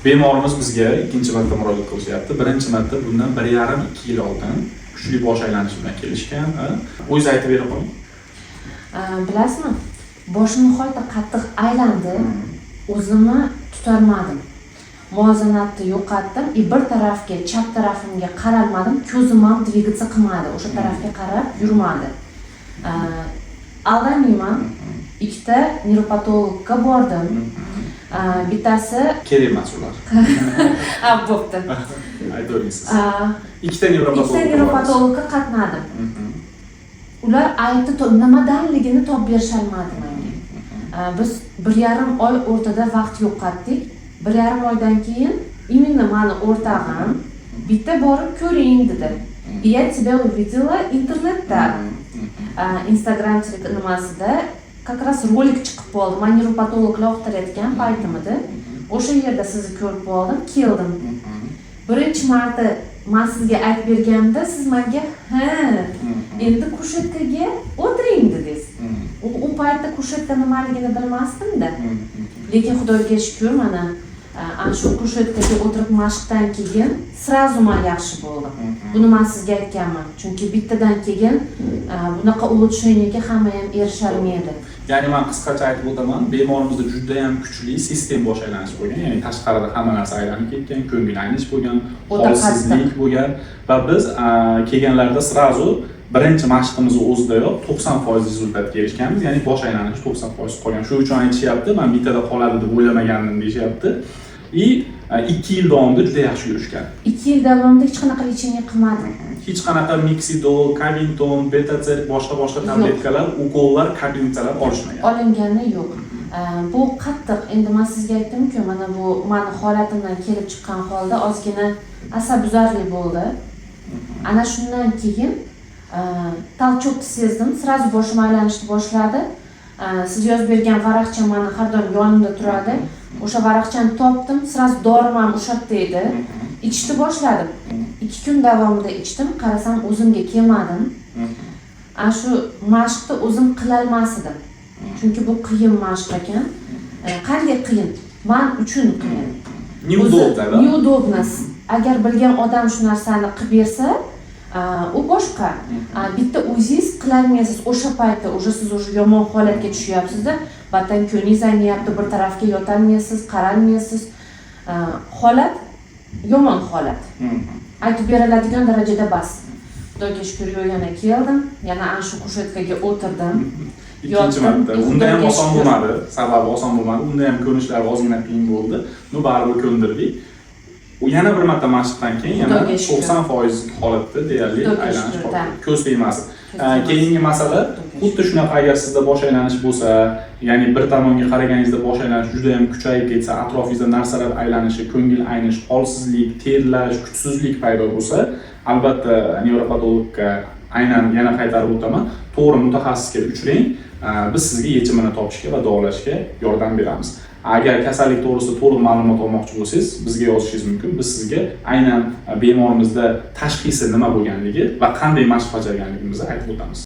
Bemorimiz bizga ikkinchi marta murojaat qilishyapti. Birinchi marta bundan 1,5-2 yil oldin kuchli bosh aylanish bilan kelishgan. O'zingiz aytib bera qoling. Bilasizmi? Boshim nihoyatda qattiq aylandi. O'zimni tutolmadim. Muvozanatni yo'qotdim. Bir tarafga, chap tarafimga qaralmadim. Ko'zim ham dvigatsiya qilmadi. O'sha tarafga qarab yurmadi. Aldamayman. Ikkita neuropatologga bordim. Bittasi kerak emas ular. Bo'pti. Aytavering. Ikkita neuropatologga qatnadim. Ular aytdi nimadanligini topib berisholmadi menga. Biz 1,5 oy o'rtada vaqt yo'qotdik. 1,5 oydan keyin именно meni o'rtog'im bitta borib ko'ring dedi. Я тебя увидела internetda. Instagram nimasida как раз rolik chiqib qoldi. Men neuropatologlar o'qitayotgan paytim edi. O'sha yerda sizni ko'rib qoldim, keldim. Birinchi marta men sizga aytib berganimda siz menga endi kushetkaga o'tiring dedingiz. U paytda kushetka nimaligini bilmasdim-da. Lekin Xudoga shukr, mana ana shu kushetkaga o'tirib mashqdan keyin srazu men yaxshi bo'ldim. Buni men sizga aytganman. Chunki bittadan keyin bunaqa ulучшениyaga hamma ham erisha olmaydi. Ya'ni men qisqacha aytib o'taman, bemorimizda juda ham kuchli sistem bosh aylanish bo'lgan. Ya'ni tashqarida hamma narsa aylanib ketgan, ko'ngil aynish bo'lgan, holsizlik bo'lgan va biz kelganlarda srazu birinchi mashqimizni o'zidayoq 90% rezultatga erishganmiz. Ya'ni bosh aylanish 90% qolgan. Shuning uchun aytishyapti, men bittada qoladi deb o'ylamagandim deyishyapti. 2 yil davomida juda yaxshi yurishgan. 2 yil davomida hech qanaqa lecheniya qilmadim. Hech qanaqa Mixidol, Kavinton, Betacet, boshqa tabletkalar, ukollar, kabinetlar olishmagan. Olingani yo'q. Bu qattiq. Endi men sizga aytdim-ku, mana bu meni holatimdan kelib chiqqan holda ozgina asabbuzarlik bo'ldi. Ana shundan keyin talchokni sezdim, srazu boshim aylanishni boshladi. Siz yozib bergan varaqcha meni har doim yonimda turadi. O'sha varaqchani topdim, srazu dorim ham o'sha yerda edi. Ichishni boshladim. 2 kun davomida ichdim, qarasam o'zimga kelmadim. Ana shu mashqni o'zim qila olmasdim. Chunki bu qiyin mashq ekan. Qanday qiyin? Men uchun qiyin. Neudobno. Agar bilgan odam shu narsani qilib bersa, u boshqa. Bitta o'zingiz qila olmaysiz. O'sha paytda siz yomon holatga tushyapsiz-da, batan ko'ningiz aynayapti, bir tarafga yotolmaysiz, qaralmaysiz. Holat yomon holat. Aytib beriladigan darajada bas. Xudoga shukr, yana keldim, yana ana shu kushetkaga o'tirdim. Ikkinchi marta. Unda ham oson bo'lmadi, sababi oson bo'lmadi. Unda ham ko'nishlari ozgina qiyin bo'ldi. Baribir ko'ndirdik. Yana bir marta mashqdan keyin yana 90% holatda deyarli aylanish qoldi. Ko'z tegmasi. Keyingi masala xuddi shunaqa, agar sizda bosh aylanish bo'lsa, ya'ni bir tomonga qaraganingizda bosh aylanish juda ham kuchayib ketsa, atrofingizda narsalar aylanishi, ko'ngil aynish, holsizlik, terlash, kuchsizlik paydo bo'lsa, albatta neuropatologga aynan yana qaytarib o'taman, to'g'ri mutaxassisga uchrang. Biz sizga yechimini topishga va davolashga yordam beramiz. Agar kasallik to'g'risida to'liq ma'lumot olmoqchi bo'lsangiz, bizga yozishingiz mumkin. Biz sizga aynan bemorimizda tashxisi nima bo'lganligi va qanday mashq bajarganligimizni aytib o'tamiz.